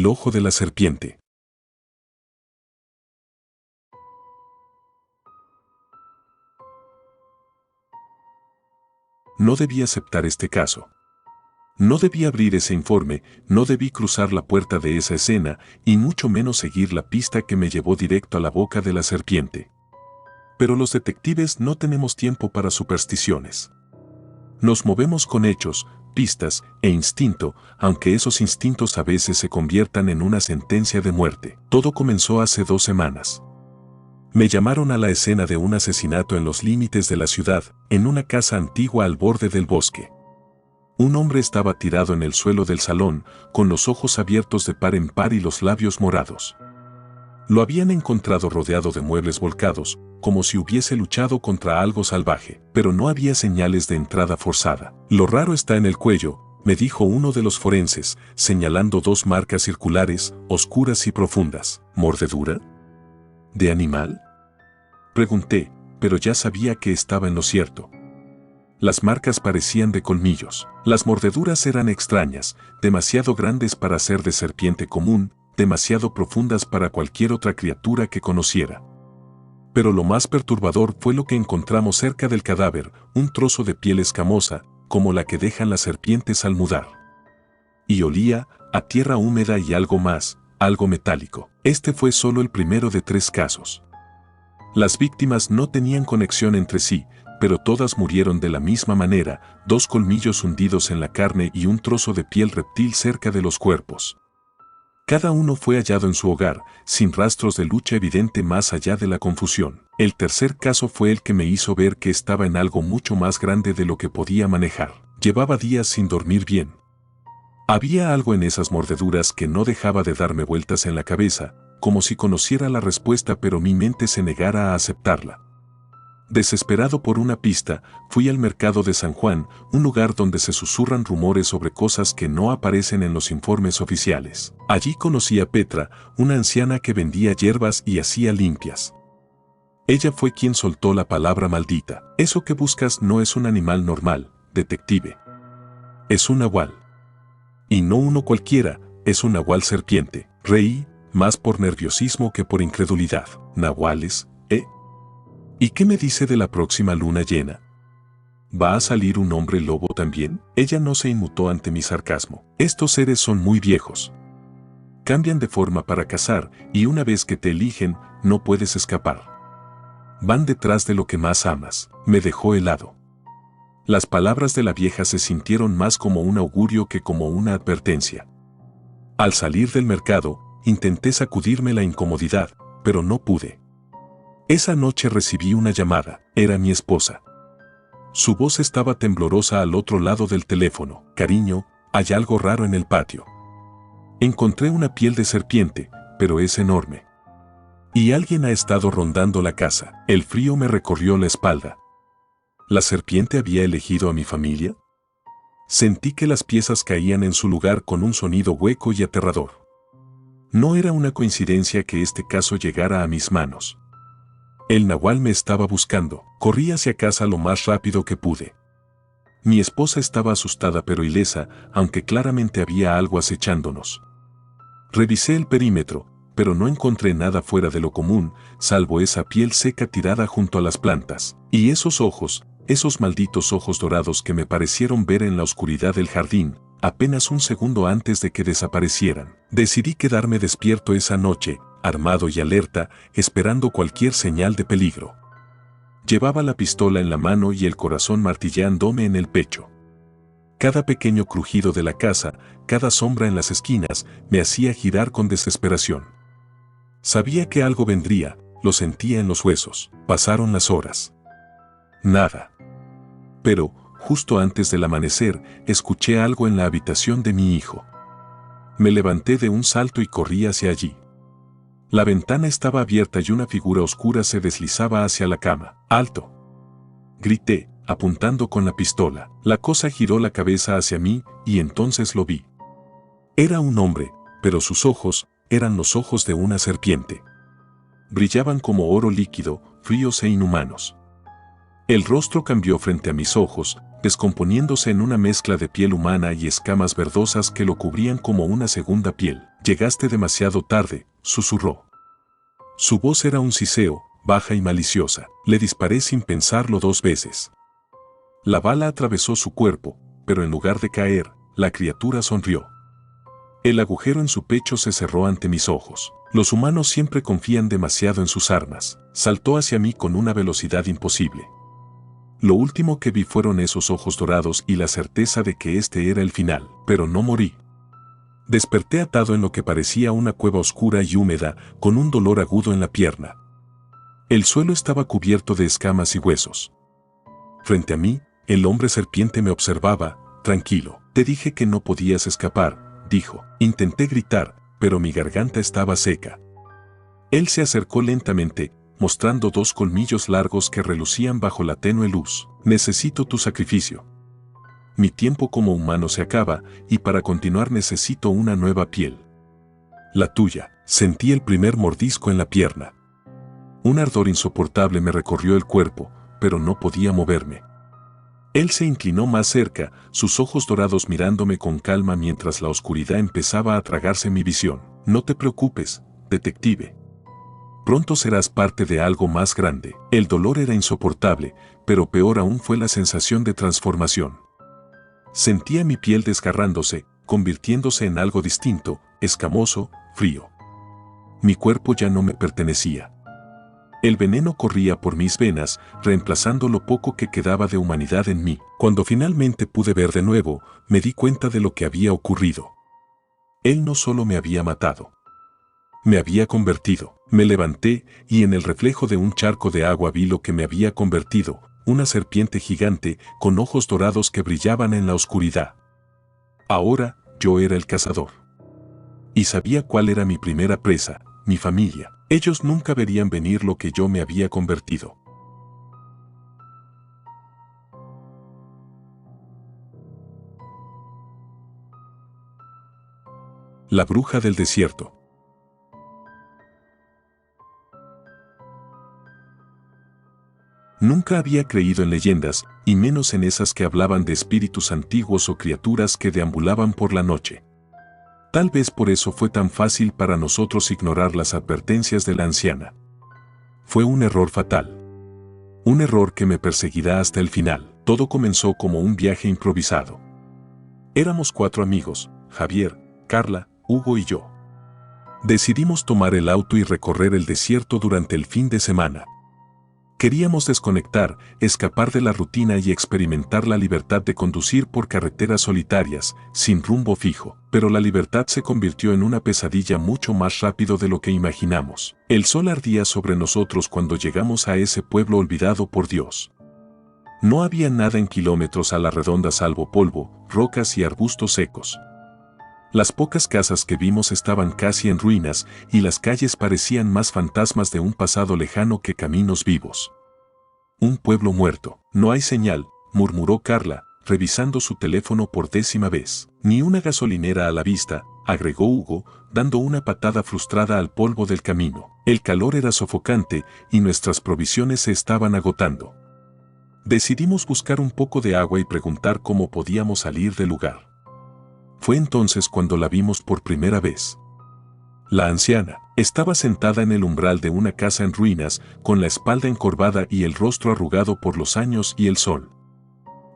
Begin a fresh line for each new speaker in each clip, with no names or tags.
El ojo de la serpiente. No debí aceptar este caso. No debí abrir ese informe, no debí cruzar la puerta de esa escena y mucho menos seguir la pista que me llevó directo a la boca de la serpiente. Pero los detectives no tenemos tiempo para supersticiones. Nos movemos con hechos, pistas e instinto, aunque esos instintos a veces se conviertan en una sentencia de muerte. Todo comenzó hace 2 semanas. Me llamaron a la escena de un asesinato en los límites de la ciudad, en una casa antigua al borde del bosque. Un hombre estaba tirado en el suelo del salón, con los ojos abiertos de par en par y los labios morados. Lo habían encontrado rodeado de muebles volcados, como si hubiese luchado contra algo salvaje, pero no había señales de entrada forzada. Lo raro está en el cuello, me dijo uno de los forenses, señalando 2 marcas circulares, oscuras y profundas. ¿Mordedura? ¿De animal? Pregunté, pero ya sabía que estaba en lo cierto. Las marcas parecían de colmillos. Las mordeduras eran extrañas, demasiado grandes para ser de serpiente común, demasiado profundas para cualquier otra criatura que conociera. Pero lo más perturbador fue lo que encontramos cerca del cadáver, un trozo de piel escamosa, como la que dejan las serpientes al mudar. Y olía a tierra húmeda y algo más, algo metálico. Este fue solo el primero de 3 casos. Las víctimas no tenían conexión entre sí, pero todas murieron de la misma manera, 2 colmillos hundidos en la carne y un trozo de piel reptil cerca de los cuerpos. Cada uno fue hallado en su hogar, sin rastros de lucha evidente más allá de la confusión. El tercer caso fue el que me hizo ver que estaba en algo mucho más grande de lo que podía manejar. Llevaba días sin dormir bien. Había algo en esas mordeduras que no dejaba de darme vueltas en la cabeza, como si conociera la respuesta pero mi mente se negara a aceptarla. Desesperado por una pista, fui al mercado de San Juan, un lugar donde se susurran rumores sobre cosas que no aparecen en los informes oficiales. Allí conocí a Petra, una anciana que vendía hierbas y hacía limpias. Ella fue quien soltó la palabra maldita. Eso que buscas no es un animal normal, detective. Es un nahual. Y no uno cualquiera, es un nahual serpiente. Reí, más por nerviosismo que por incredulidad. ¿Nahuales? ¿Y qué me dice de la próxima luna llena? ¿Va a salir un hombre lobo también? Ella no se inmutó ante mi sarcasmo. Estos seres son muy viejos. Cambian de forma para cazar, y una vez que te eligen, no puedes escapar. Van detrás de lo que más amas. Me dejó helado. Las palabras de la vieja se sintieron más como un augurio que como una advertencia. Al salir del mercado, intenté sacudirme la incomodidad, pero no pude. Esa noche recibí una llamada. Era mi esposa. Su voz estaba temblorosa al otro lado del teléfono. Cariño, hay algo raro en el patio. Encontré una piel de serpiente, pero es enorme. Y alguien ha estado rondando la casa. El frío me recorrió la espalda. ¿La serpiente había elegido a mi familia? Sentí que las piezas caían en su lugar con un sonido hueco y aterrador. No era una coincidencia que este caso llegara a mis manos. El nahual me estaba buscando. Corrí hacia casa lo más rápido que pude. Mi esposa estaba asustada pero ilesa, aunque claramente había algo acechándonos. Revisé el perímetro, pero no encontré nada fuera de lo común, salvo esa piel seca tirada junto a las plantas. Y esos ojos, esos malditos ojos dorados que me parecieron ver en la oscuridad del jardín, apenas un segundo antes de que desaparecieran. Decidí quedarme despierto esa noche, armado y alerta, esperando cualquier señal de peligro. Llevaba la pistola en la mano y el corazón martillándome en el pecho. Cada pequeño crujido de la casa, cada sombra en las esquinas, me hacía girar con desesperación. Sabía que algo vendría, lo sentía en los huesos. Pasaron las horas. Nada. Pero, justo antes del amanecer, escuché algo en la habitación de mi hijo. Me levanté de un salto y corrí hacia allí. La ventana estaba abierta y una figura oscura se deslizaba hacia la cama. ¡Alto!, grité, apuntando con la pistola. La cosa giró la cabeza hacia mí y entonces lo vi. Era un hombre, pero sus ojos eran los ojos de una serpiente. Brillaban como oro líquido, fríos e inhumanos. El rostro cambió frente a mis ojos, descomponiéndose en una mezcla de piel humana y escamas verdosas que lo cubrían como una segunda piel. Llegaste demasiado tarde, susurró. Su voz era un siseo, baja y maliciosa. Le disparé sin pensarlo 2 veces. La bala atravesó su cuerpo, pero en lugar de caer, la criatura sonrió. El agujero en su pecho se cerró ante mis ojos. Los humanos siempre confían demasiado en sus armas. Saltó hacia mí con una velocidad imposible. Lo último que vi fueron esos ojos dorados y la certeza de que este era el final, pero no morí. Desperté atado en lo que parecía una cueva oscura y húmeda, con un dolor agudo en la pierna. El suelo estaba cubierto de escamas y huesos. Frente a mí, el hombre serpiente me observaba, tranquilo. Te dije que no podías escapar, dijo. Intenté gritar, pero mi garganta estaba seca. Él se acercó lentamente, mostrando 2 colmillos largos que relucían bajo la tenue luz. Necesito tu sacrificio. Mi tiempo como humano se acaba, y para continuar necesito una nueva piel. La tuya. Sentí el primer mordisco en la pierna. Un ardor insoportable me recorrió el cuerpo, pero no podía moverme. Él se inclinó más cerca, sus ojos dorados mirándome con calma mientras la oscuridad empezaba a tragarse mi visión. No te preocupes, detective. Pronto serás parte de algo más grande. El dolor era insoportable, pero peor aún fue la sensación de transformación. Sentía mi piel desgarrándose, convirtiéndose en algo distinto, escamoso, frío. Mi cuerpo ya no me pertenecía. El veneno corría por mis venas, reemplazando lo poco que quedaba de humanidad en mí. Cuando finalmente pude ver de nuevo, me di cuenta de lo que había ocurrido. Él no solo me había matado. Me había convertido. Me levanté y en el reflejo de un charco de agua vi lo que me había convertido, una serpiente gigante con ojos dorados que brillaban en la oscuridad. Ahora yo era el cazador. Y sabía cuál era mi primera presa, mi familia. Ellos nunca verían venir lo que yo me había convertido. La bruja del desierto. Nunca había creído en leyendas, y menos en esas que hablaban de espíritus antiguos o criaturas que deambulaban por la noche. Tal vez por eso fue tan fácil para nosotros ignorar las advertencias de la anciana. Fue un error fatal. Un error que me perseguirá hasta el final. Todo comenzó como un viaje improvisado. Éramos 4 amigos, Javier, Carla, Hugo y yo. Decidimos tomar el auto y recorrer el desierto durante el fin de semana. Queríamos desconectar, escapar de la rutina y experimentar la libertad de conducir por carreteras solitarias, sin rumbo fijo. Pero la libertad se convirtió en una pesadilla mucho más rápido de lo que imaginamos. El sol ardía sobre nosotros cuando llegamos a ese pueblo olvidado por Dios. No había nada en kilómetros a la redonda salvo polvo, rocas y arbustos secos. Las pocas casas que vimos estaban casi en ruinas y las calles parecían más fantasmas de un pasado lejano que caminos vivos. Un pueblo muerto. No hay señal, murmuró Carla, revisando su teléfono por 10ª vez. Ni una gasolinera a la vista, agregó Hugo, dando una patada frustrada al polvo del camino. El calor era sofocante y nuestras provisiones se estaban agotando. Decidimos buscar un poco de agua y preguntar cómo podíamos salir del lugar. Fue entonces cuando la vimos por primera vez. La anciana estaba sentada en el umbral de una casa en ruinas, con la espalda encorvada y el rostro arrugado por los años y el sol.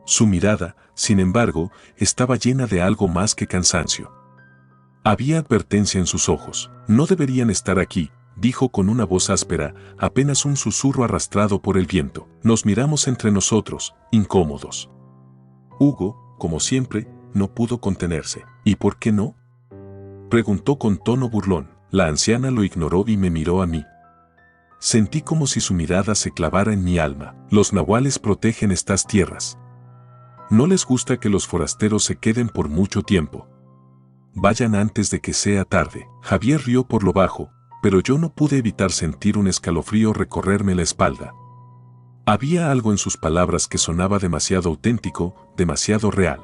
Su mirada, sin embargo, estaba llena de algo más que cansancio. Había advertencia en sus ojos. No deberían estar aquí, dijo con una voz áspera, apenas un susurro arrastrado por el viento. Nos miramos entre nosotros, incómodos. Hugo, como siempre, no pudo contenerse. ¿Y por qué no?, preguntó con tono burlón. La anciana lo ignoró y me miró a mí. Sentí como si su mirada se clavara en mi alma. Los nahuales protegen estas tierras. No les gusta que los forasteros se queden por mucho tiempo. Vayan antes de que sea tarde. Javier rió por lo bajo, pero yo no pude evitar sentir un escalofrío recorrerme la espalda. Había algo en sus palabras que sonaba demasiado auténtico, demasiado real.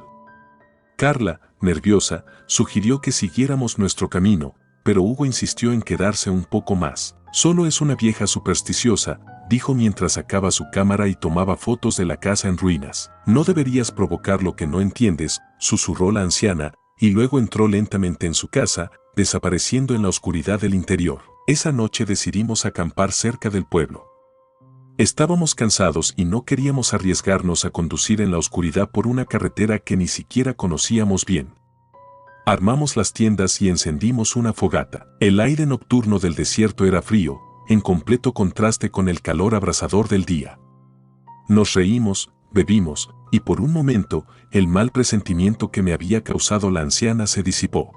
Carla, nerviosa, sugirió que siguiéramos nuestro camino, pero Hugo insistió en quedarse un poco más. Solo es una vieja supersticiosa, dijo mientras sacaba su cámara y tomaba fotos de la casa en ruinas. No deberías provocar lo que no entiendes, susurró la anciana, y luego entró lentamente en su casa, desapareciendo en la oscuridad del interior. Esa noche decidimos acampar cerca del pueblo. Estábamos cansados y no queríamos arriesgarnos a conducir en la oscuridad por una carretera que ni siquiera conocíamos bien. Armamos las tiendas y encendimos una fogata. El aire nocturno del desierto era frío, en completo contraste con el calor abrasador del día. Nos reímos, bebimos, y por un momento, el mal presentimiento que me había causado la anciana se disipó.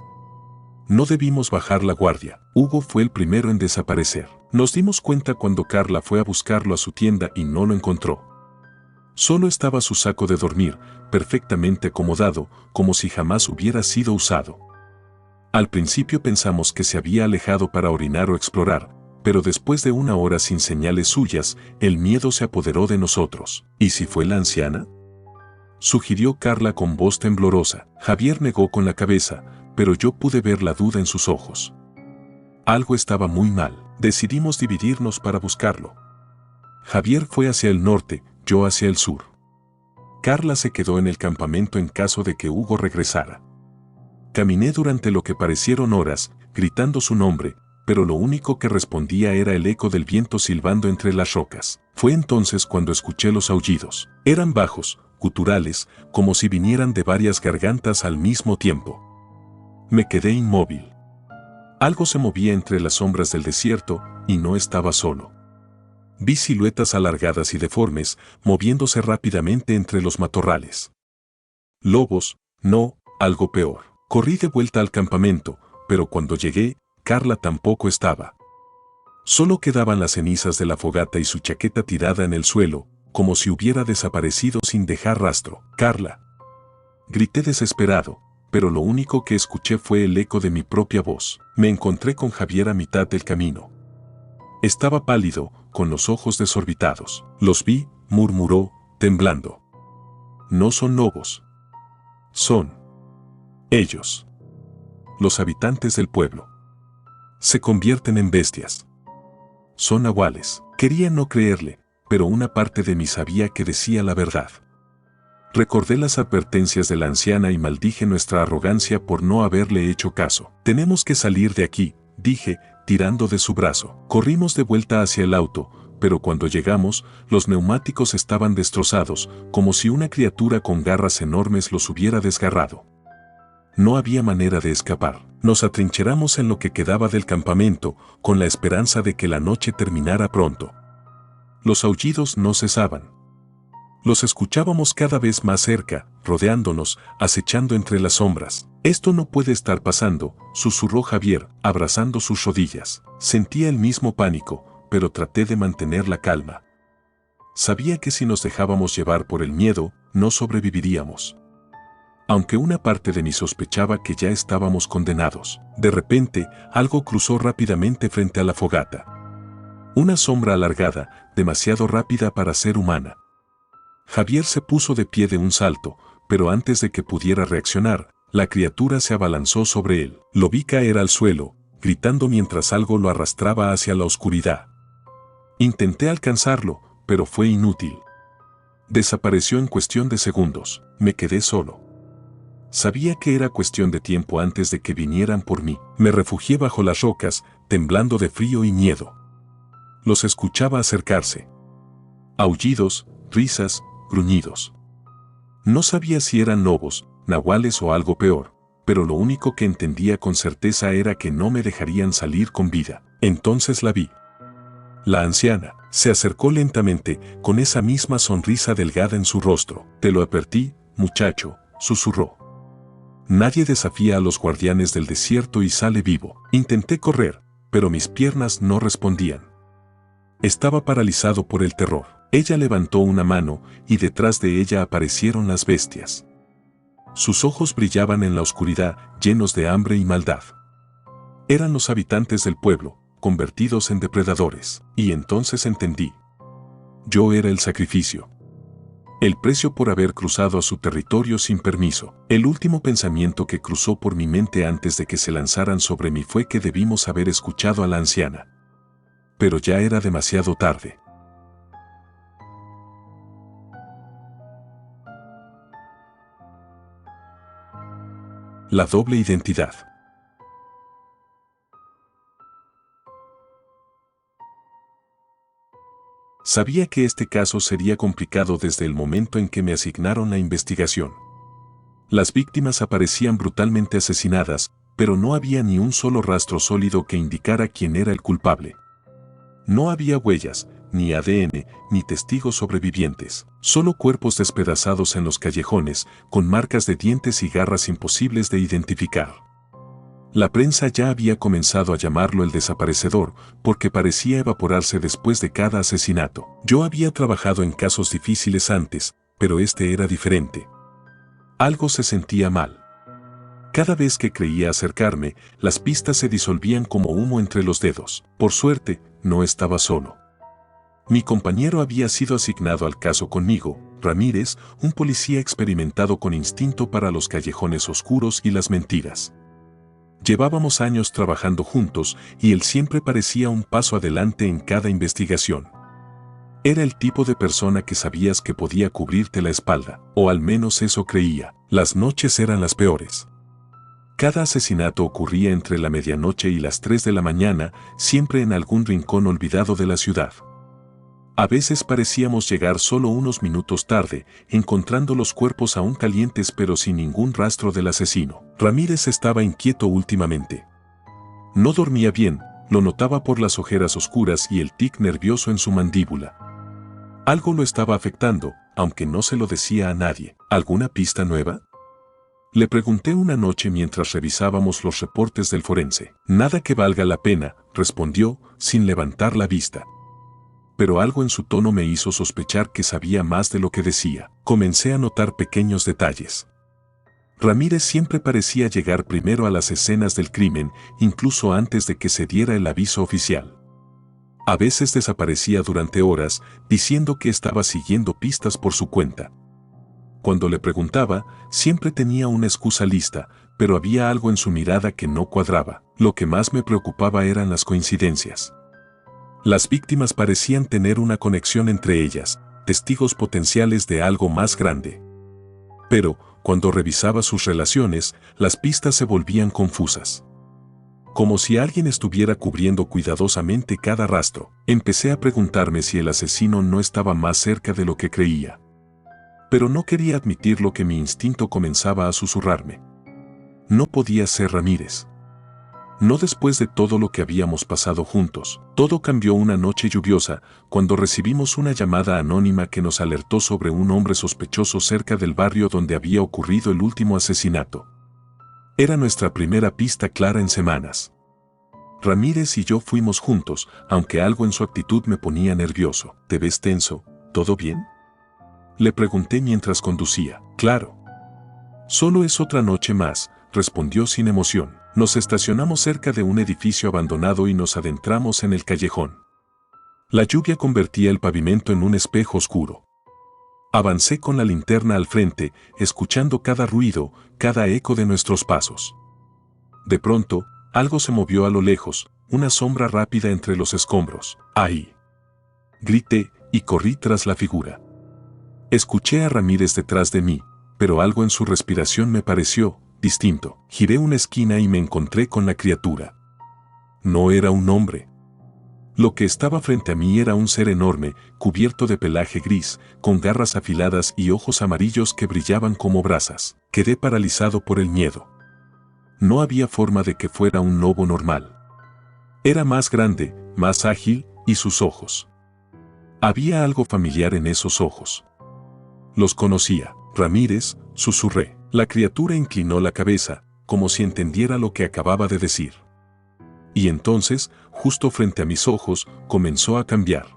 No debimos bajar la guardia. Hugo fue el primero en desaparecer. Nos dimos cuenta cuando Carla fue a buscarlo a su tienda y no lo encontró. Solo estaba su saco de dormir, perfectamente acomodado, como si jamás hubiera sido usado. Al principio pensamos que se había alejado para orinar o explorar, pero después de una hora sin señales suyas, el miedo se apoderó de nosotros. ¿Y si fue la anciana?, sugirió Carla con voz temblorosa. Javier negó con la cabeza, pero yo pude ver la duda en sus ojos. Algo estaba muy mal. Decidimos dividirnos para buscarlo. Javier fue hacia el norte, yo hacia el sur. Carla se quedó en el campamento en caso de que Hugo regresara. Caminé durante lo que parecieron horas, gritando su nombre, pero lo único que respondía era el eco del viento silbando entre las rocas. Fue entonces cuando escuché los aullidos. Eran bajos, guturales, como si vinieran de varias gargantas al mismo tiempo. Me quedé inmóvil. Algo se movía entre las sombras del desierto, y no estaba solo. Vi siluetas alargadas y deformes, moviéndose rápidamente entre los matorrales. Lobos, no, algo peor. Corrí de vuelta al campamento, pero cuando llegué, Carla tampoco estaba. Solo quedaban las cenizas de la fogata y su chaqueta tirada en el suelo, como si hubiera desaparecido sin dejar rastro. «Carla», grité desesperado, pero lo único que escuché fue el eco de mi propia voz. Me encontré con Javier a mitad del camino. Estaba pálido, con los ojos desorbitados. «Los vi», murmuró, temblando. «No son lobos. Son ellos. Los habitantes del pueblo. Se convierten en bestias. Son nahuales». Quería no creerle, pero una parte de mí sabía que decía la verdad. Recordé las advertencias de la anciana y maldije nuestra arrogancia por no haberle hecho caso. «Tenemos que salir de aquí», dije, tirando de su brazo. Corrimos de vuelta hacia el auto, pero cuando llegamos, los neumáticos estaban destrozados, como si una criatura con garras enormes los hubiera desgarrado. No había manera de escapar. Nos atrincheramos en lo que quedaba del campamento, con la esperanza de que la noche terminara pronto. Los aullidos no cesaban. Los escuchábamos cada vez más cerca, rodeándonos, acechando entre las sombras. «Esto no puede estar pasando», susurró Javier, abrazando sus rodillas. Sentía el mismo pánico, pero traté de mantener la calma. Sabía que si nos dejábamos llevar por el miedo, no sobreviviríamos. Aunque una parte de mí sospechaba que ya estábamos condenados. De repente, algo cruzó rápidamente frente a la fogata. Una sombra alargada, demasiado rápida para ser humana. Javier se puso de pie de un salto, pero antes de que pudiera reaccionar, la criatura se abalanzó sobre él. Lo vi caer al suelo, gritando mientras algo lo arrastraba hacia la oscuridad. Intenté alcanzarlo, pero fue inútil. Desapareció en cuestión de segundos. Me quedé solo. Sabía que era cuestión de tiempo antes de que vinieran por mí. Me refugié bajo las rocas, temblando de frío y miedo. Los escuchaba acercarse. Aullidos, risas, gruñidos. No sabía si eran lobos, nahuales o algo peor, pero lo único que entendía con certeza era que no me dejarían salir con vida. Entonces la vi. La anciana se acercó lentamente, con esa misma sonrisa delgada en su rostro. «Te lo advertí, muchacho», susurró. «Nadie desafía a los guardianes del desierto y sale vivo». Intenté correr, pero mis piernas no respondían. Estaba paralizado por el terror. Ella levantó una mano y detrás de ella aparecieron las bestias. Sus ojos brillaban en la oscuridad, llenos de hambre y maldad. Eran los habitantes del pueblo, convertidos en depredadores. Y entonces entendí. Yo era el sacrificio. El precio por haber cruzado a su territorio sin permiso. El último pensamiento que cruzó por mi mente antes de que se lanzaran sobre mí fue que debimos haber escuchado a la anciana. Pero ya era demasiado tarde. La doble identidad. Sabía que este caso sería complicado desde el momento en que me asignaron la investigación. Las víctimas aparecían brutalmente asesinadas, pero no había ni un solo rastro sólido que indicara quién era el culpable. No había huellas, ni ADN, ni testigos sobrevivientes, solo cuerpos despedazados en los callejones, con marcas de dientes y garras imposibles de identificar. La prensa ya había comenzado a llamarlo el desaparecedor, porque parecía evaporarse después de cada asesinato. Yo había trabajado en casos difíciles antes, pero este era diferente. Algo se sentía mal. Cada vez que creía acercarme, las pistas se disolvían como humo entre los dedos. Por suerte, no estaba solo. Mi compañero había sido asignado al caso conmigo, Ramírez, un policía experimentado con instinto para los callejones oscuros y las mentiras. Llevábamos años trabajando juntos y él siempre parecía un paso adelante en cada investigación. Era el tipo de persona que sabías que podía cubrirte la espalda, o al menos eso creía. Las noches eran las peores. Cada asesinato ocurría entre la medianoche y las 3 de la mañana, siempre en algún rincón olvidado de la ciudad. A veces parecíamos llegar solo unos minutos tarde, encontrando los cuerpos aún calientes pero sin ningún rastro del asesino. Ramírez estaba inquieto últimamente. No dormía bien, lo notaba por las ojeras oscuras y el tic nervioso en su mandíbula. Algo lo estaba afectando, aunque no se lo decía a nadie. ¿Alguna pista nueva? Le pregunté una noche mientras revisábamos los reportes del forense. Nada que valga la pena, respondió, sin levantar la vista. Pero algo en su tono me hizo sospechar que sabía más de lo que decía. Comencé a notar pequeños detalles. Ramírez siempre parecía llegar primero a las escenas del crimen, incluso antes de que se diera el aviso oficial. A veces desaparecía durante horas, diciendo que estaba siguiendo pistas por su cuenta. Cuando le preguntaba, siempre tenía una excusa lista, pero había algo en su mirada que no cuadraba. Lo que más me preocupaba eran las coincidencias. Las víctimas parecían tener una conexión entre ellas, testigos potenciales de algo más grande. Pero, cuando revisaba sus relaciones, las pistas se volvían confusas. Como si alguien estuviera cubriendo cuidadosamente cada rastro. Empecé a preguntarme si el asesino no estaba más cerca de lo que creía. Pero no quería admitir lo que mi instinto comenzaba a susurrarme. No podía ser Ramírez. No después de todo lo que habíamos pasado juntos. Todo cambió una noche lluviosa, cuando recibimos una llamada anónima que nos alertó sobre un hombre sospechoso cerca del barrio donde había ocurrido el último asesinato. Era nuestra primera pista clara en semanas. Ramírez y yo fuimos juntos, aunque algo en su actitud me ponía nervioso. ¿Te ves tenso? ¿Todo bien? Le pregunté mientras conducía. Claro. Solo es otra noche más, respondió sin emoción. Nos estacionamos cerca de un edificio abandonado y nos adentramos en el callejón. La lluvia convertía el pavimento en un espejo oscuro. Avancé con la linterna al frente, escuchando cada ruido, cada eco de nuestros pasos. De pronto, algo se movió a lo lejos, una sombra rápida entre los escombros. ¡Ahí! Grité y corrí tras la figura. Escuché a Ramírez detrás de mí, pero algo en su respiración me pareció distinto. Giré una esquina y me encontré con la criatura. No era un hombre. Lo que estaba frente a mí era un ser enorme, cubierto de pelaje gris, con garras afiladas y ojos amarillos que brillaban como brasas. Quedé paralizado por el miedo. No había forma de que fuera un lobo normal. Era más grande, más ágil, y sus ojos. Había algo familiar en esos ojos. Los conocía. Ramírez, susurré. La criatura inclinó la cabeza, como si entendiera lo que acababa de decir. Y entonces, justo frente a mis ojos, comenzó a cambiar.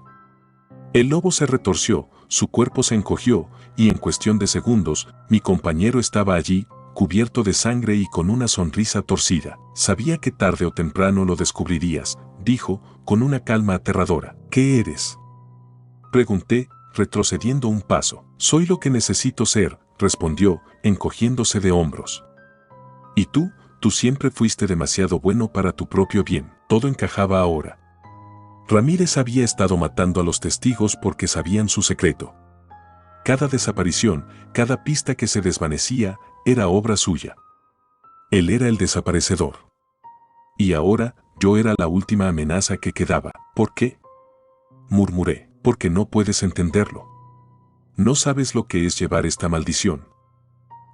El lobo se retorció, su cuerpo se encogió, y en cuestión de segundos, mi compañero estaba allí, cubierto de sangre y con una sonrisa torcida. Sabía que tarde o temprano lo descubrirías, dijo, con una calma aterradora. ¿Qué eres? Pregunté, retrocediendo un paso. Soy lo que necesito ser, respondió, encogiéndose de hombros. ¿Y tú? Tú siempre fuiste demasiado bueno para tu propio bien. Todo encajaba ahora. Ramírez había estado matando a los testigos porque sabían su secreto. Cada desaparición, cada pista que se desvanecía, era obra suya. Él era el desaparecedor. Y ahora, yo era la última amenaza que quedaba. ¿Por qué? Murmuré. Porque no puedes entenderlo. No sabes lo que es llevar esta maldición.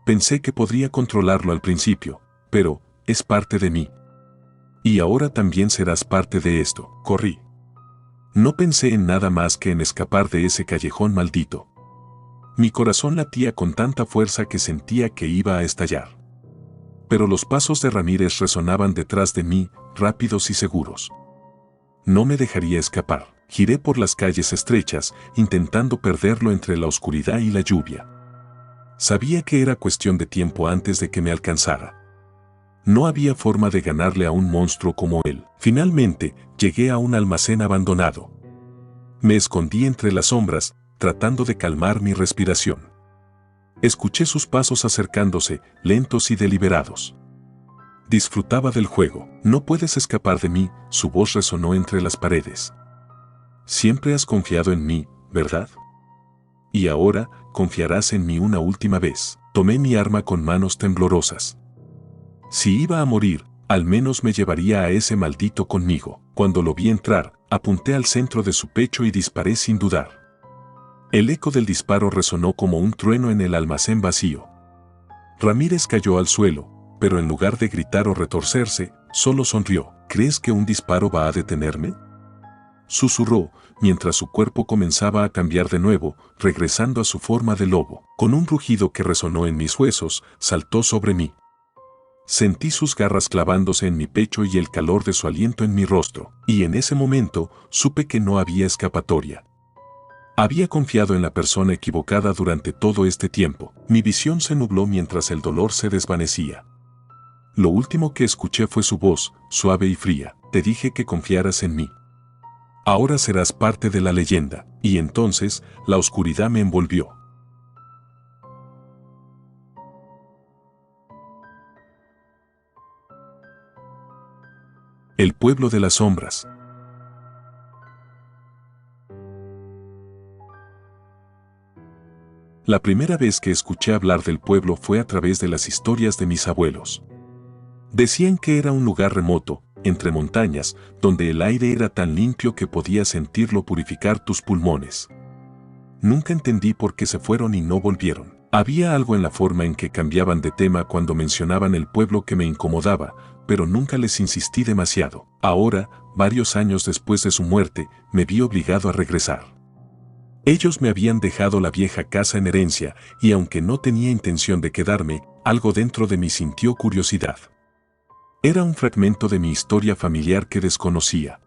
Pensé que podría controlarlo al principio, pero es parte de mí. Y ahora también serás parte de esto. Corrí. No pensé en nada más que en escapar de ese callejón maldito. Mi corazón latía con tanta fuerza que sentía que iba a estallar. Pero los pasos de Ramírez resonaban detrás de mí, rápidos y seguros. No me dejaría escapar. Giré por las calles estrechas, intentando perderlo entre la oscuridad y la lluvia. Sabía que era cuestión de tiempo antes de que me alcanzara. No había forma de ganarle a un monstruo como él. Finalmente, llegué a un almacén abandonado. Me escondí entre las sombras, tratando de calmar mi respiración. Escuché sus pasos acercándose, lentos y deliberados. Disfrutaba del juego. No puedes escapar de mí, su voz resonó entre las paredes. Siempre has confiado en mí, ¿verdad? Y ahora, confiarás en mí una última vez. Tomé mi arma con manos temblorosas. Si iba a morir, al menos me llevaría a ese maldito conmigo. Cuando lo vi entrar, apunté al centro de su pecho y disparé sin dudar. El eco del disparo resonó como un trueno en el almacén vacío. Ramírez cayó al suelo, pero en lugar de gritar o retorcerse, solo sonrió. ¿Crees que un disparo va a detenerme?, susurró, mientras su cuerpo comenzaba a cambiar de nuevo, regresando a su forma de lobo. Con un rugido que resonó en mis huesos, saltó sobre mí. Sentí sus garras clavándose en mi pecho y el calor de su aliento en mi rostro, y en ese momento supe que no había escapatoria. Había confiado en la persona equivocada durante todo este tiempo. Mi visión se nubló mientras el dolor se desvanecía. Lo último que escuché fue su voz, suave y fría. Te dije que confiaras en mí. Ahora serás parte de la leyenda. Y entonces, la oscuridad me envolvió. El pueblo de las sombras. La primera vez que escuché hablar del pueblo fue a través de las historias de mis abuelos. Decían que era un lugar remoto, entre montañas, donde el aire era tan limpio que podías sentirlo purificar tus pulmones. Nunca entendí por qué se fueron y no volvieron. Había algo en la forma en que cambiaban de tema cuando mencionaban el pueblo que me incomodaba, pero nunca les insistí demasiado. Ahora, varios años después de su muerte, me vi obligado a regresar. Ellos me habían dejado la vieja casa en herencia, y aunque no tenía intención de quedarme, algo dentro de mí sintió curiosidad. Era un fragmento de mi historia familiar que desconocía.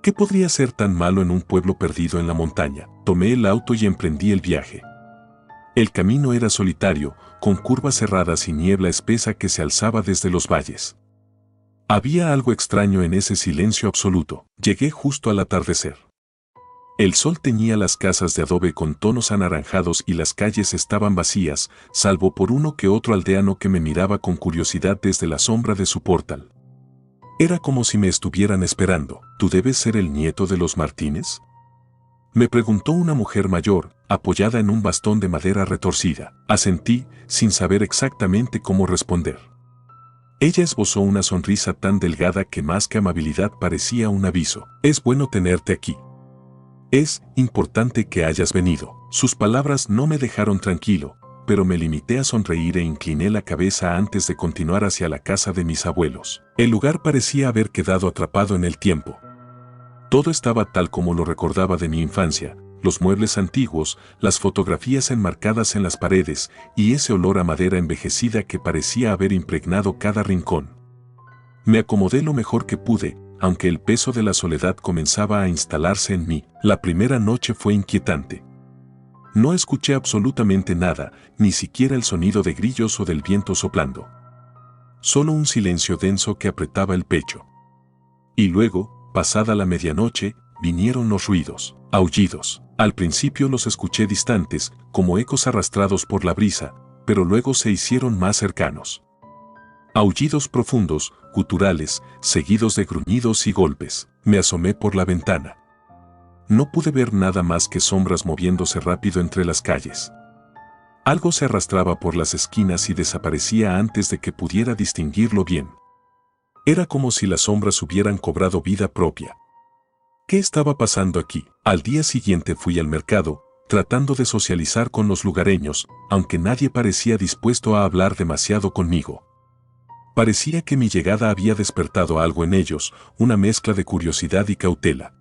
¿Qué podría ser tan malo en un pueblo perdido en la montaña? Tomé el auto y emprendí el viaje. El camino era solitario, con curvas cerradas y niebla espesa que se alzaba desde los valles. Había algo extraño en ese silencio absoluto. Llegué justo al atardecer. El sol teñía las casas de adobe con tonos anaranjados y las calles estaban vacías, salvo por uno que otro aldeano que me miraba con curiosidad desde la sombra de su portal. Era como si me estuvieran esperando. ¿Tú debes ser el nieto de los Martínez?, me preguntó una mujer mayor, apoyada en un bastón de madera retorcida. Asentí, sin saber exactamente cómo responder. Ella esbozó una sonrisa tan delgada que más que amabilidad parecía un aviso. Es bueno tenerte aquí. Es importante que hayas venido. Sus palabras no me dejaron tranquilo, pero me limité a sonreír e incliné la cabeza antes de continuar hacia la casa de mis abuelos. El lugar parecía haber quedado atrapado en el tiempo. Todo estaba tal como lo recordaba de mi infancia, los muebles antiguos, las fotografías enmarcadas en las paredes y ese olor a madera envejecida que parecía haber impregnado cada rincón. Me acomodé lo mejor que pude, aunque el peso de la soledad comenzaba a instalarse en mí. La primera noche fue inquietante. No escuché absolutamente nada, ni siquiera el sonido de grillos o del viento soplando. Solo un silencio denso que apretaba el pecho. Y luego, pasada la medianoche, vinieron los ruidos, aullidos. Al principio los escuché distantes, como ecos arrastrados por la brisa, pero luego se hicieron más cercanos. Aullidos profundos, guturales, seguidos de gruñidos y golpes. Me asomé por la ventana. No pude ver nada más que sombras moviéndose rápido entre las calles. Algo se arrastraba por las esquinas y desaparecía antes de que pudiera distinguirlo bien. Era como si las sombras hubieran cobrado vida propia. ¿Qué estaba pasando aquí? Al día siguiente fui al mercado, tratando de socializar con los lugareños, aunque nadie parecía dispuesto a hablar demasiado conmigo. Parecía que mi llegada había despertado algo en ellos, una mezcla de curiosidad y cautela.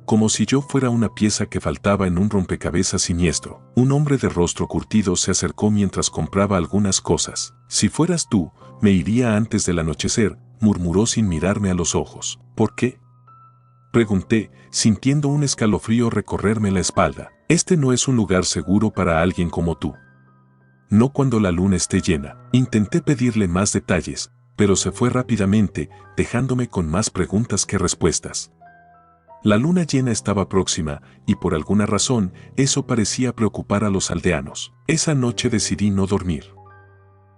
Como si yo fuera una pieza que faltaba en un rompecabezas siniestro. Un hombre de rostro curtido se acercó mientras compraba algunas cosas. Si fueras tú, me iría antes del anochecer, murmuró sin mirarme a los ojos. ¿Por qué? Pregunté, sintiendo un escalofrío recorrerme la espalda. Este no es un lugar seguro para alguien como tú. No cuando la luna esté llena. Intenté pedirle más detalles, pero se fue rápidamente, dejándome con más preguntas que respuestas. La luna llena estaba próxima, y por alguna razón, eso parecía preocupar a los aldeanos. Esa noche decidí no dormir.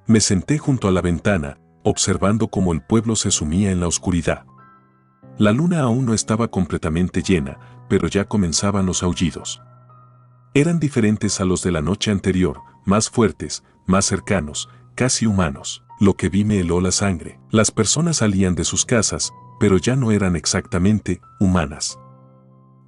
Me senté junto a la ventana, observando cómo el pueblo se sumía en la oscuridad. La luna aún no estaba completamente llena, pero ya comenzaban los aullidos. Eran diferentes a los de la noche anterior, más fuertes, más cercanos, casi humanos. Lo que vi me heló la sangre. Las personas salían de sus casas, pero ya no eran exactamente humanas.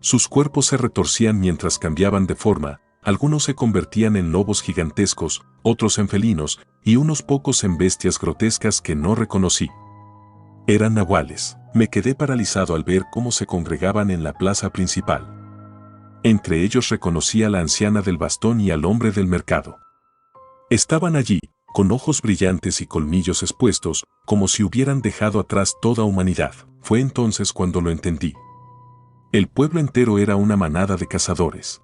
Sus cuerpos se retorcían mientras cambiaban de forma, algunos se convertían en lobos gigantescos, otros en felinos, y unos pocos en bestias grotescas que no reconocí. Eran nahuales. Me quedé paralizado al ver cómo se congregaban en la plaza principal. Entre ellos reconocí a la anciana del bastón y al hombre del mercado. Estaban allí, con ojos brillantes y colmillos expuestos, como si hubieran dejado atrás toda humanidad. Fue entonces cuando lo entendí. El pueblo entero era una manada de cazadores.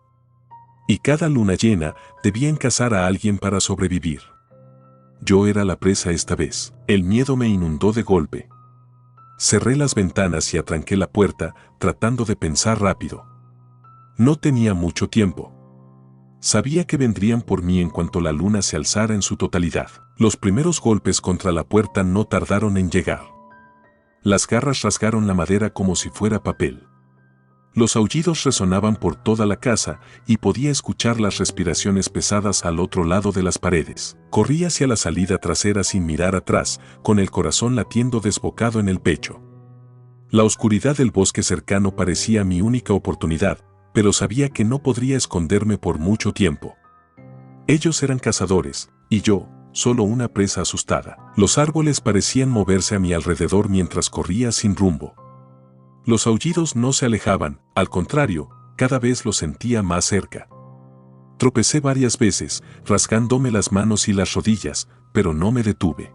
Y cada luna llena debían cazar a alguien para sobrevivir. Yo era la presa esta vez. El miedo me inundó de golpe. Cerré las ventanas y atranqué la puerta, tratando de pensar rápido. No tenía mucho tiempo. Sabía que vendrían por mí en cuanto la luna se alzara en su totalidad. Los primeros golpes contra la puerta no tardaron en llegar. Las garras rasgaron la madera como si fuera papel. Los aullidos resonaban por toda la casa y podía escuchar las respiraciones pesadas al otro lado de las paredes. Corrí hacia la salida trasera sin mirar atrás, con el corazón latiendo desbocado en el pecho. La oscuridad del bosque cercano parecía mi única oportunidad, pero sabía que no podría esconderme por mucho tiempo. Ellos eran cazadores, y yo, solo una presa asustada. Los árboles parecían moverse a mi alrededor mientras corría sin rumbo. Los aullidos no se alejaban, al contrario, cada vez los sentía más cerca. Tropecé varias veces, rasgándome las manos y las rodillas, pero no me detuve.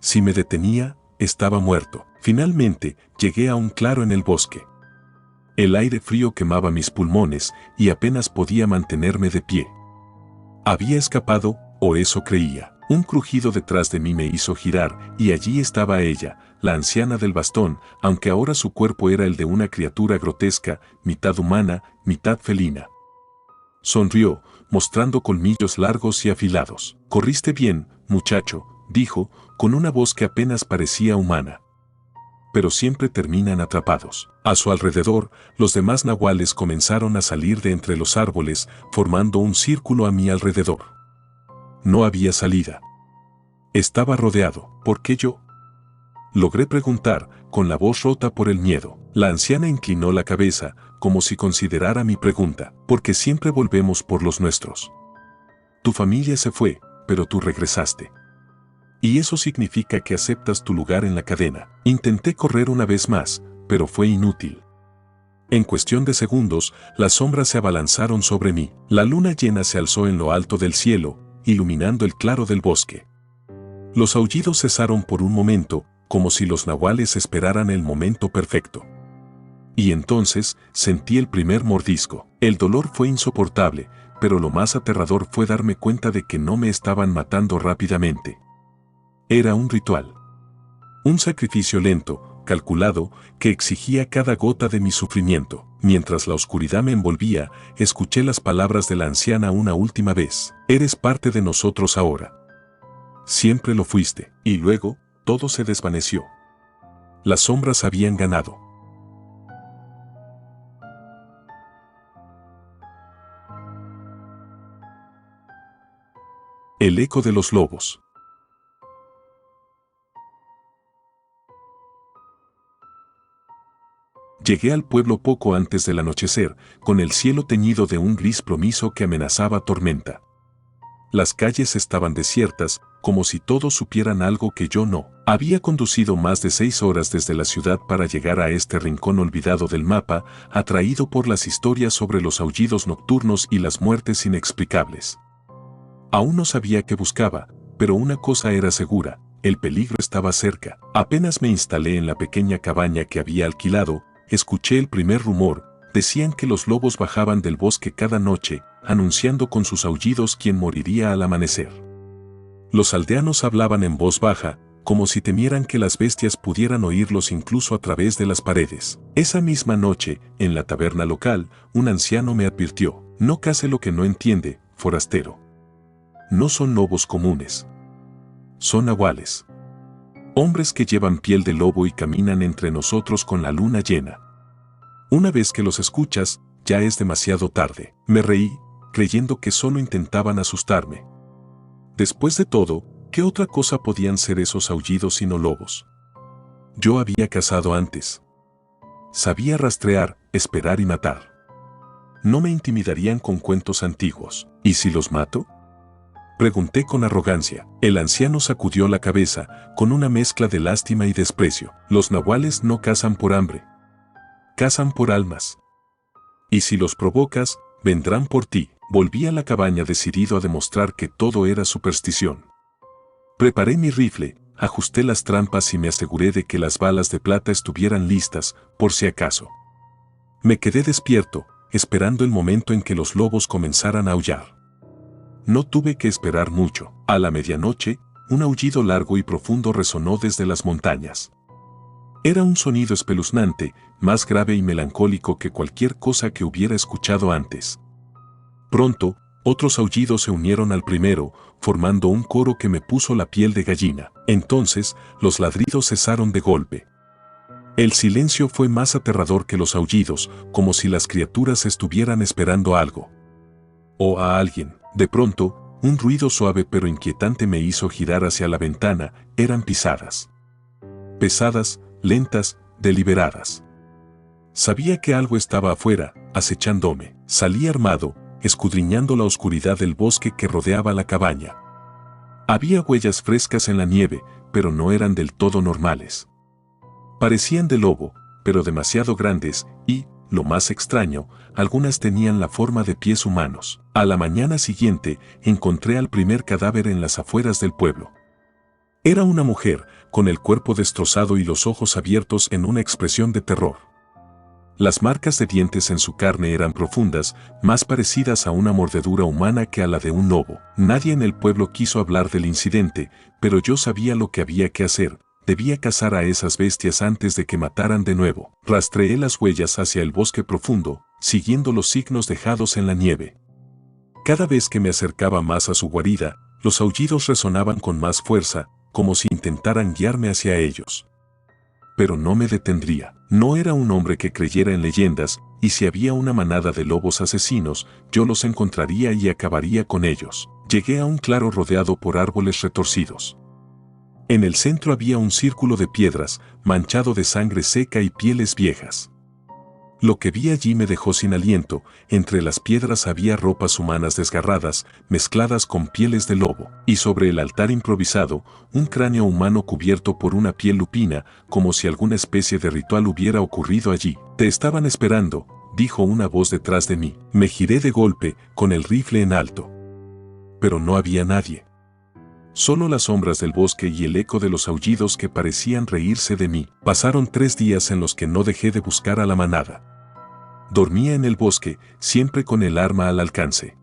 Si me detenía, estaba muerto. Finalmente, llegué a un claro en el bosque. El aire frío quemaba mis pulmones y apenas podía mantenerme de pie. Había escapado, o eso creía. Un crujido detrás de mí me hizo girar, y allí estaba ella, la anciana del bastón, aunque ahora su cuerpo era el de una criatura grotesca, mitad humana, mitad felina. Sonrió, mostrando colmillos largos y afilados. «Corriste bien, muchacho», dijo, con una voz que apenas parecía humana. «Pero siempre terminan atrapados». A su alrededor, los demás nahuales comenzaron a salir de entre los árboles, formando un círculo a mi alrededor. No había salida. Estaba rodeado. ¿Por qué yo? Logré preguntar, con la voz rota por el miedo. La anciana inclinó la cabeza, como si considerara mi pregunta. Porque siempre volvemos por los nuestros. Tu familia se fue, pero tú regresaste. Y eso significa que aceptas tu lugar en la cadena. Intenté correr una vez más, pero fue inútil. En cuestión de segundos, las sombras se abalanzaron sobre mí. La luna llena se alzó en lo alto del cielo, iluminando el claro del bosque. Los aullidos cesaron por un momento, como si los nahuales esperaran el momento perfecto. Y entonces, sentí el primer mordisco. El dolor fue insoportable, pero lo más aterrador fue darme cuenta de que no me estaban matando rápidamente. Era un ritual. Un sacrificio lento, calculado, que exigía cada gota de mi sufrimiento. Mientras la oscuridad me envolvía, escuché las palabras de la anciana una última vez. Eres parte de nosotros ahora. Siempre lo fuiste. Y luego, todo se desvaneció. Las sombras habían ganado. El eco de los lobos. Llegué al pueblo poco antes del anochecer, con el cielo teñido de un gris plomizo que amenazaba tormenta. Las calles estaban desiertas, como si todos supieran algo que yo no. Había conducido más de 6 horas desde la ciudad para llegar a este rincón olvidado del mapa, atraído por las historias sobre los aullidos nocturnos y las muertes inexplicables. Aún no sabía qué buscaba, pero una cosa era segura, el peligro estaba cerca. Apenas me instalé en la pequeña cabaña que había alquilado, escuché el primer rumor. Decían que los lobos bajaban del bosque cada noche, anunciando con sus aullidos quién moriría al amanecer. Los aldeanos hablaban en voz baja, como si temieran que las bestias pudieran oírlos incluso a través de las paredes. Esa misma noche, en la taberna local, un anciano me advirtió: no case lo que no entiende, forastero. No son lobos comunes. Son nahuales. Hombres que llevan piel de lobo y caminan entre nosotros con la luna llena. Una vez que los escuchas, ya es demasiado tarde. Me reí, creyendo que solo intentaban asustarme. Después de todo, ¿qué otra cosa podían ser esos aullidos sino lobos? Yo había cazado antes. Sabía rastrear, esperar y matar. No me intimidarían con cuentos antiguos. ¿Y si los mato? Pregunté con arrogancia. El anciano sacudió la cabeza, con una mezcla de lástima y desprecio. Los nahuales no cazan por hambre. Cazan por almas. Y si los provocas, vendrán por ti. Volví a la cabaña decidido a demostrar que todo era superstición. Preparé mi rifle, ajusté las trampas y me aseguré de que las balas de plata estuvieran listas, por si acaso. Me quedé despierto, esperando el momento en que los lobos comenzaran a aullar. No tuve que esperar mucho. A la medianoche, un aullido largo y profundo resonó desde las montañas. Era un sonido espeluznante, más grave y melancólico que cualquier cosa que hubiera escuchado antes. Pronto, otros aullidos se unieron al primero, formando un coro que me puso la piel de gallina. Entonces, los ladridos cesaron de golpe. El silencio fue más aterrador que los aullidos, como si las criaturas estuvieran esperando algo. O a alguien. De pronto, un ruido suave pero inquietante me hizo girar hacia la ventana. Eran pisadas. Pesadas, lentas, deliberadas. Sabía que algo estaba afuera, acechándome. Salí armado, escudriñando la oscuridad del bosque que rodeaba la cabaña. Había huellas frescas en la nieve, pero no eran del todo normales. Parecían de lobo, pero demasiado grandes, y, lo más extraño, algunas tenían la forma de pies humanos. A la mañana siguiente, encontré al primer cadáver en las afueras del pueblo. Era una mujer, con el cuerpo destrozado y los ojos abiertos en una expresión de terror. Las marcas de dientes en su carne eran profundas, más parecidas a una mordedura humana que a la de un lobo. Nadie en el pueblo quiso hablar del incidente, pero yo sabía lo que había que hacer. Debía cazar a esas bestias antes de que mataran de nuevo. Rastreé las huellas hacia el bosque profundo, siguiendo los signos dejados en la nieve. Cada vez que me acercaba más a su guarida, los aullidos resonaban con más fuerza, como si intentaran guiarme hacia ellos. Pero no me detendría. No era un hombre que creyera en leyendas, y si había una manada de lobos asesinos, yo los encontraría y acabaría con ellos. Llegué a un claro rodeado por árboles retorcidos. En el centro había un círculo de piedras, manchado de sangre seca y pieles viejas. Lo que vi allí me dejó sin aliento. Entre las piedras había ropas humanas desgarradas, mezcladas con pieles de lobo, y sobre el altar improvisado, un cráneo humano cubierto por una piel lupina, como si alguna especie de ritual hubiera ocurrido allí. «Te estaban esperando», dijo una voz detrás de mí. Me giré de golpe, con el rifle en alto. Pero no había nadie. Solo las sombras del bosque y el eco de los aullidos que parecían reírse de mí. Pasaron 3 días en los que no dejé de buscar a la manada. Dormía en el bosque, siempre con el arma al alcance.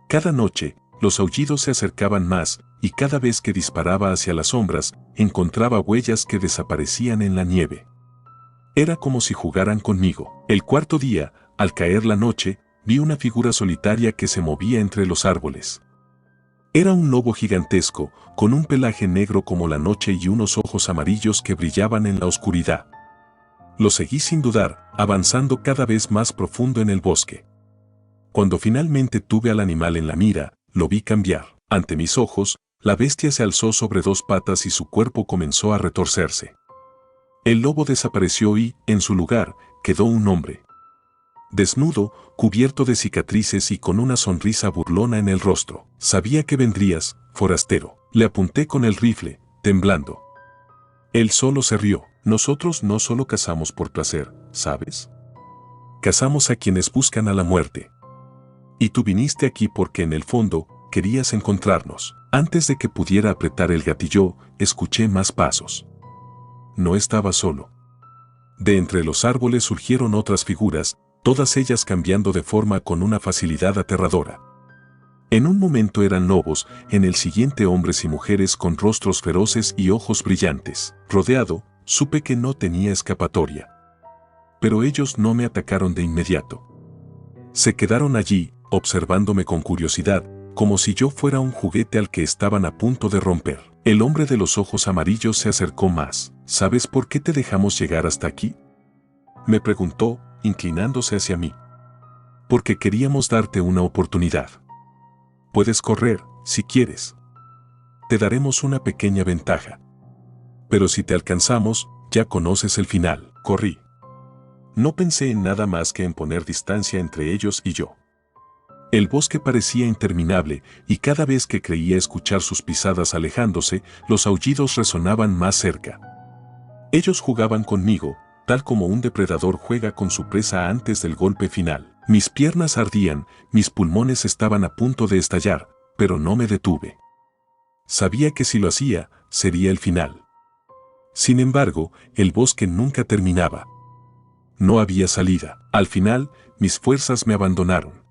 Cada noche, los aullidos se acercaban más, y cada vez que disparaba hacia las sombras, encontraba huellas que desaparecían en la nieve. Era como si jugaran conmigo. El cuarto día, al caer la noche, vi una figura solitaria que se movía entre los árboles. Era un lobo gigantesco, con un pelaje negro como la noche y unos ojos amarillos que brillaban en la oscuridad. Lo seguí sin dudar, avanzando cada vez más profundo en el bosque. Cuando finalmente tuve al animal en la mira, lo vi cambiar. Ante mis ojos, la bestia se alzó sobre dos patas y su cuerpo comenzó a retorcerse. El lobo desapareció y, en su lugar, quedó un hombre. Desnudo, cubierto de cicatrices y con una sonrisa burlona en el rostro. Sabía que vendrías, forastero. Le apunté con el rifle, temblando. Él solo se rió. Nosotros no solo cazamos por placer, ¿sabes? Cazamos a quienes buscan a la muerte. Y tú viniste aquí porque en el fondo querías encontrarnos. Antes de que pudiera apretar el gatillo, escuché más pasos. No estaba solo. De entre los árboles surgieron otras figuras, todas ellas cambiando de forma con una facilidad aterradora. En un momento eran lobos, en el siguiente hombres y mujeres con rostros feroces y ojos brillantes. Rodeado, supe que no tenía escapatoria. Pero ellos no me atacaron de inmediato. Se quedaron allí, observándome con curiosidad, como si yo fuera un juguete al que estaban a punto de romper. El hombre de los ojos amarillos se acercó más. ¿Sabes por qué te dejamos llegar hasta aquí?, me preguntó, inclinándose hacia mí. Porque queríamos darte una oportunidad. Puedes correr, si quieres. Te daremos una pequeña ventaja. Pero si te alcanzamos, ya conoces el final. Corrí. No pensé en nada más que en poner distancia entre ellos y yo. El bosque parecía interminable, y cada vez que creía escuchar sus pisadas alejándose, los aullidos resonaban más cerca. Ellos jugaban conmigo, tal como un depredador juega con su presa antes del golpe final. Mis piernas ardían, mis pulmones estaban a punto de estallar, pero no me detuve. Sabía que si lo hacía, sería el final. Sin embargo, el bosque nunca terminaba. No había salida. Al final, mis fuerzas me abandonaron.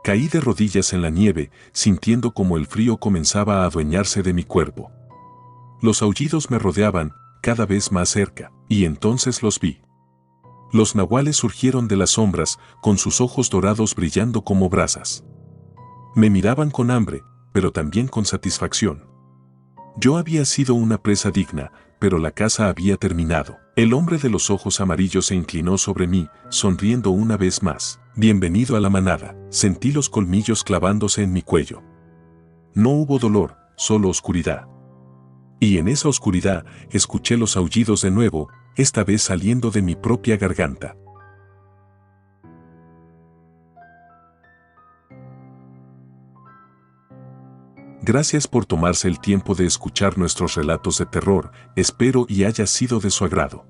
Caí de rodillas en la nieve, sintiendo como el frío comenzaba a adueñarse de mi cuerpo. Los aullidos me rodeaban, cada vez más cerca, y entonces los vi. Los nahuales surgieron de las sombras, con sus ojos dorados brillando como brasas. Me miraban con hambre, pero también con satisfacción. Yo había sido una presa digna, pero la caza había terminado. El hombre de los ojos amarillos se inclinó sobre mí, sonriendo una vez más. Bienvenido a la manada. Sentí los colmillos clavándose en mi cuello. No hubo dolor, solo oscuridad. Y en esa oscuridad escuché los aullidos de nuevo, esta vez saliendo de mi propia garganta. Gracias por tomarse el tiempo de escuchar nuestros relatos de terror, espero y haya sido de su agrado.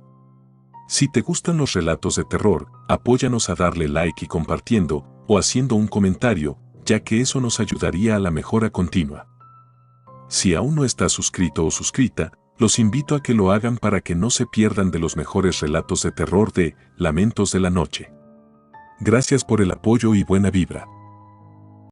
Si te gustan los relatos de terror, apóyanos a darle like y compartiendo, o haciendo un comentario, ya que eso nos ayudaría a la mejora continua. Si aún no estás suscrito o suscrita, los invito a que lo hagan para que no se pierdan de los mejores relatos de terror de Lamentos de la Noche. Gracias por el apoyo y buena vibra.